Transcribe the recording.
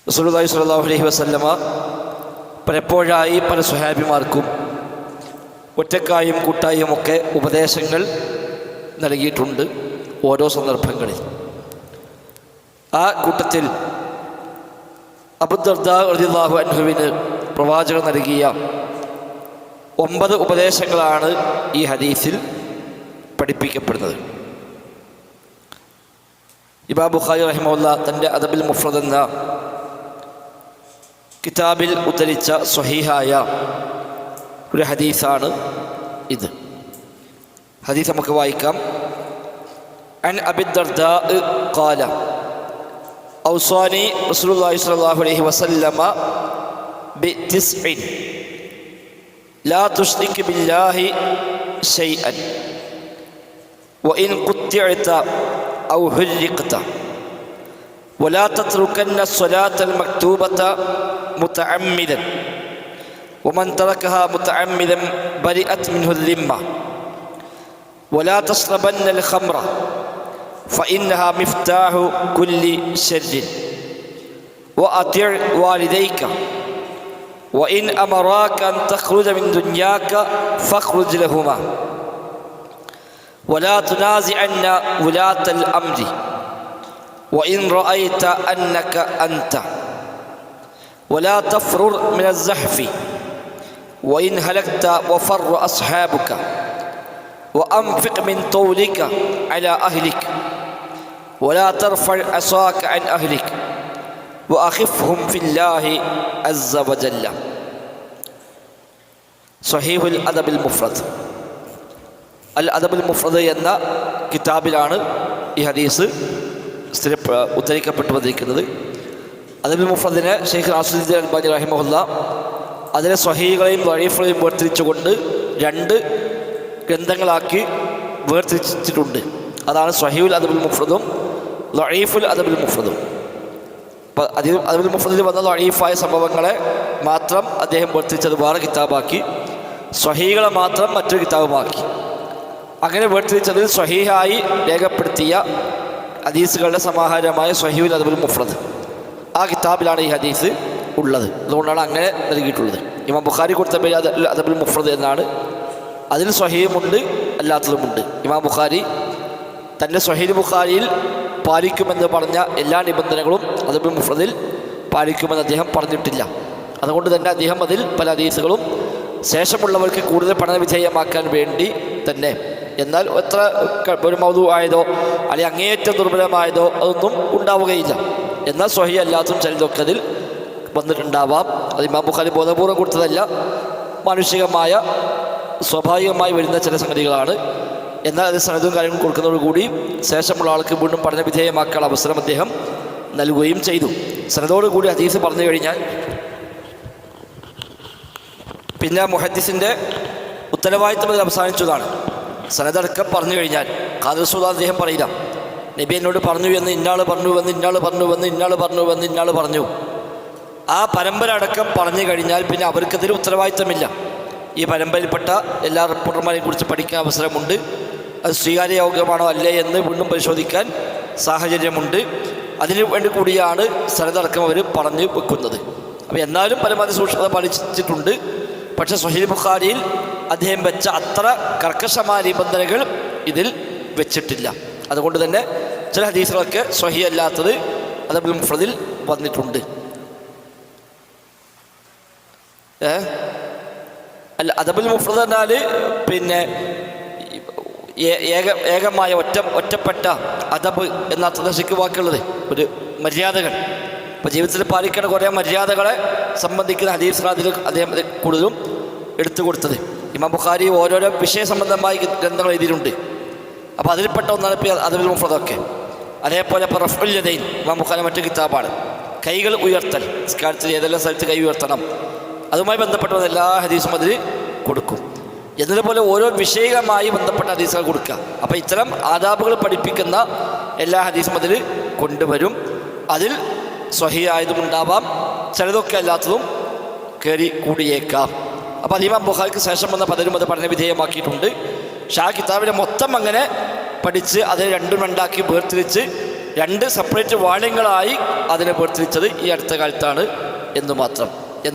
റസൂലുള്ളാഹി സ്വല്ലല്ലാഹു അലൈഹി വസല്ലമ പലപ്പോഴായി പല സ്വഹാബിമാർക്കും ഒറ്റക്കായും കൂട്ടായും ഒക്കെ ഉപദേശങ്ങൾ നൽകിയിട്ടുണ്ട് ഓരോ സന്ദർഭങ്ങളിൽ. ആ കൂട്ടത്തിൽ അബൂദർദാ റളിയല്ലാഹു അൻഹുവിന് പ്രവാചകൻ നൽകിയ 9 ഉപദേശങ്ങളാണ് ഈ ഹദീസിൽ പഠിപ്പിക്കപ്പെടുന്നത്. ഇമാം ബുഖാരി റഹിമഹുല്ലാഹ് തൻ്റെ അദബുൽ മുഫ്രദ് എന്ന കിതാബിൽ ഉദ്ധരിച്ച സ്വഹീഹായ ഒരു ഹദീസാണ് ഇത്. ഹദീസ് നമുക്ക് വായിക്കാം. അൻ അബി ദർദാ ഖാല ഔസാനി റസൂലുള്ളാഹി സ്വല്ലല്ലാഹു അലൈഹി വസല്ലമ ബിതിസ്ഇൻ ലാ തുശ്രിക് ബില്ലാഹി ശൈഅൻ വഇൻ ഖുത്തിഅത ഔ ഹുരിഖത ولا تتركن الصلاة المكتوبة متعمدا ومن تركها متعمدا برئت منه الذمة ولا تشربن الخمر فإنها مفتاح كل شر وأطع والديك وإن أمراك أن تخرج من دنياك فاخرج لهما ولا تنازعن ولاة الأمر وإن رأيت أنك أنت ولا تفرر من الزحف وإن هلكت وفر أصحابك وأنفق من طولك على أهلك ولا ترفع عصاك عن أهلك وأخفهم في الله عز وجل. صحيح الأدب المفرد. അൽ മുഫ്രദ് എന്ന കിതാബിലാണ് ഈ ഹദീസ് ഉദ്ധരിക്കപ്പെട്ടു വന്നിരിക്കുന്നത്. അദബുൽ മുഫ്രദിനെ ഷെയ്ഖ് നാസിറുദ്ദീൻ അൽബാനി റഹിമഹുല്ലാഹ് അതിലെ സ്വഹീഹുകളെയും ദഈഫുകളെയും വേർതിരിച്ചുകൊണ്ട് 2 ഗ്രന്ഥങ്ങളാക്കി വേർതിരിച്ചിട്ടുണ്ട്. അതാണ് സ്വഹീഹുൽ അദബുൽ മുഫ്രദും ദഈഫുൽ അദബുൽ മുഫ്രദും. അപ്പോൾ അദബുൽ മുഫ്രദിൽ വന്ന ദഈഫായ സംഭവങ്ങളെ മാത്രം അദ്ദേഹം വേർതിരിച്ചത് വേറെ കിതാബാക്കി, സ്വഹീഹുകളെ മാത്രം മറ്റൊരു കിതാബുമാക്കി. അങ്ങനെ വേർതിരിച്ചതിൽ സ്വഹീഹായി രേഖപ്പെടുത്തിയ ഹദീസുകളുടെ സമാഹാരമായ സ്വഹീഹുൽ അദബുൽ മുഫ്രദ്, ആ കിതാബിലാണ് ഈ ഹദീസ് ഉള്ളത്. അതുകൊണ്ടാണ് അങ്ങനെ നൽകിയിട്ടുള്ളത്. ഇമാം ബുഖാരി കൊടുത്ത പേര് അദബുൽ മുഫ്രദ് എന്നാണ്. അതിൽ സ്വഹീഹുമുണ്ട്, അല്ലാത്തതുമുണ്ട്. ഇമാം ബുഖാരി തൻ്റെ സ്വഹീഹ് ബുഖാരിയിൽ പാലിക്കുമെന്ന് പറഞ്ഞ എല്ലാ നിബന്ധനകളും അദബുൽ മുഫ്രദിൽ പാലിക്കുമെന്ന് അദ്ദേഹം പറഞ്ഞിട്ടില്ല. അതുകൊണ്ട് തന്നെ അദ്ദേഹം അതിൽ പല ഹദീസുകളും ശേഷമുള്ളവർക്ക് കൂടുതൽ പഠനവിധേയമാക്കാൻ വേണ്ടി തന്നെ, എന്നാൽ എത്ര ഒരു മൗദൂ ആയതോ അല്ലെങ്കിൽ അങ്ങേയറ്റം ദുർബലമായതോ അതൊന്നും ഉണ്ടാവുകയില്ല. എന്നാൽ സ്വഹീഹ് അല്ലാത്തതും ചിലതൊക്കെ അതിൽ വന്നിട്ടുണ്ടാവാം. അത് ഇമാം ബുഖാരി ബോധപൂർവ്വം കൊടുത്തതല്ല, മാനുഷികമായ സ്വാഭാവികമായി വരുന്ന ചില സംഗതികളാണ്. എന്നാൽ അത് സനദും കാര്യങ്ങളും കൊടുക്കുന്നതോടുകൂടി ശേഷമുള്ള ആൾക്ക് വീണ്ടും പഠനവിധേയമാക്കാനുള്ള അവസരം അദ്ദേഹം നൽകുകയും ചെയ്തു. സനദോടുകൂടി ഹദീസ് പറഞ്ഞു കഴിഞ്ഞാൽ പിന്നെ മുഹദ്ദിസിൻ്റെ ഉത്തരവാദിത്തം അതിൽ അവസാനിച്ചതാണ്. സനദടക്കം പറഞ്ഞു കഴിഞ്ഞാൽ ഖാദി റസൂൽ അദ്ദേഹം പറയില്ല, നബി എന്നോട് പറഞ്ഞു എന്ന് ഇന്നാൾ പറഞ്ഞു. ആ പരമ്പര അടക്കം പറഞ്ഞു കഴിഞ്ഞാൽ പിന്നെ അവർക്കതിൽ ഉത്തരവാദിത്തമില്ല. ഈ പരമ്പരയിൽപ്പെട്ട എല്ലാ റിപ്പോർട്ടർമാരെയും കുറിച്ച് പഠിക്കാൻ അവസരമുണ്ട്. അത് സ്വീകാര്യയോഗ്യമാണോ അല്ലേ എന്ന് വീണ്ടും പരിശോധിക്കാൻ സാഹചര്യമുണ്ട്. അതിനു വേണ്ടി കൂടിയാണ് സനദടക്കം അവർ പറഞ്ഞു വെക്കുന്നത്. അപ്പോൾ എന്നാലും പരമാവധി സൂക്ഷ്മത പാലിച്ചിട്ടുണ്ട്. പക്ഷേ സ്വഹീഹ് ബുഖാരിയിൽ അദ്ദേഹം വെച്ച അത്ര കർക്കശമായ നിബന്ധനകൾ ഇതിൽ വെച്ചിട്ടില്ല. അതുകൊണ്ട് തന്നെ ചില ഹദീസുകളൊക്കെ സ്വഹീഹ് അല്ലാത്തത് അദബുൽ മുഫ്രദിൽ വന്നിട്ടുണ്ട്. അദബുൽ മുഫ്രദ് എന്നാൽ പിന്നെ ഏകമായ ഒറ്റപ്പെട്ട അദബ് എന്ന അർത്ഥത്തിൽ വാക്കുള്ളത് ഒരു മര്യാദകൾ. ഇപ്പോൾ ജീവിതത്തിൽ പാലിക്കേണ്ട കുറേ മര്യാദകളെ സംബന്ധിക്കുന്ന ഹദീസുകൾ അതിൽ അദ്ദേഹം കൂടുതലും എടുത്തു കൊടുത്തത്. ഇമാം ബുഖാരി ഓരോരോ വിഷയ സംബന്ധമായി ഗ്രന്ഥങ്ങൾ എഴുതിയിട്ടുണ്ട്. അപ്പോൾ അതിൽപ്പെട്ട ഒന്നാണ് ഇപ്പോൾ അദബുൽ മുഫ്രദൊക്കെ. അതേപോലെ ഇപ്പോൾ റഫ്ഉൽ യദൈൻ ഇമാം ബുഖാരി മറ്റു കിതാബാണ്. കൈകൾ ഉയർത്തൽ, നിസ്കാരത്തിൽ ഏതെല്ലാം സ്ഥലത്ത് കൈ ഉയർത്തണം, അതുമായി ബന്ധപ്പെട്ട എല്ലാ ഹദീസും അതിൽ കൊടുക്കും. എന്നതുപോലെ ഓരോ വിഷയവുമായി ബന്ധപ്പെട്ട ഹദീസുകൾ കൊടുക്കുക. അപ്പോൾ ഇത്തരം ആദാബുകൾ പഠിപ്പിക്കുന്ന എല്ലാ ഹദീസും അതിൽ കൊണ്ടുവരും. അതിൽ സ്വഹീഹ് ആയതും ഉണ്ടാവാം, ചിലതൊക്കെ അല്ലാത്തതും കയറി കൂടിയേക്കാം. അപ്പോൾ അത് ഇമാം ബുഖാരിക്ക് ശേഷം വന്ന പലരും അത് പഠനവിധേയമാക്കിയിട്ടുണ്ട്. പക്ഷേ ആ കിതാബിനെ മൊത്തം അങ്ങനെ പഠിച്ച് അത് 2 വേർതിരിച്ച് 2 സെപ്പറേറ്റ് വാള്യങ്ങളായി അതിനെ വേർതിരിച്ചത് ഈ അടുത്ത കാലത്താണ് എന്ന് മാത്രം.